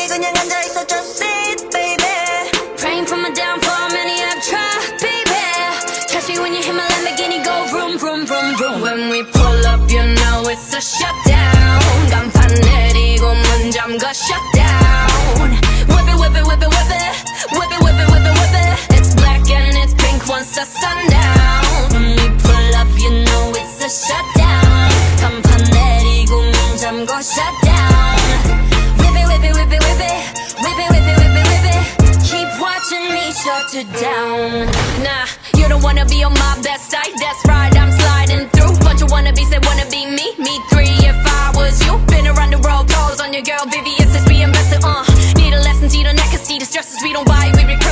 그냥 앉아있어 just sit baby. Praying for my downfall, many have tried, baby. Catch me when you hit my Lamborghini, go vroom, vroom, vroom, vroom. When we pull up, you know it's a shutdown. 간판 내리고 문 잠가 shutdown. Whip it, whip it, whip it, whip it. Whip it, whip it, whip it, whip it. It's black and it's pink once the sundown. When we pull up, you know it's a shutdown. 간판 내리고 문 잠가 shutdown. Whip it, whip it, whip it, whip it. Whip it, whip it, whip it, whip it. Keep watching me shut it down. Nah, you don't wanna be on my best side. That's right, I'm sliding through. Bunch of wannabes that wanna be me. Me three if I was you. Been around the world, pose on your girl, VVS is being invested. Need a lesson, see the neck, see the stresses we don't buy, we regret.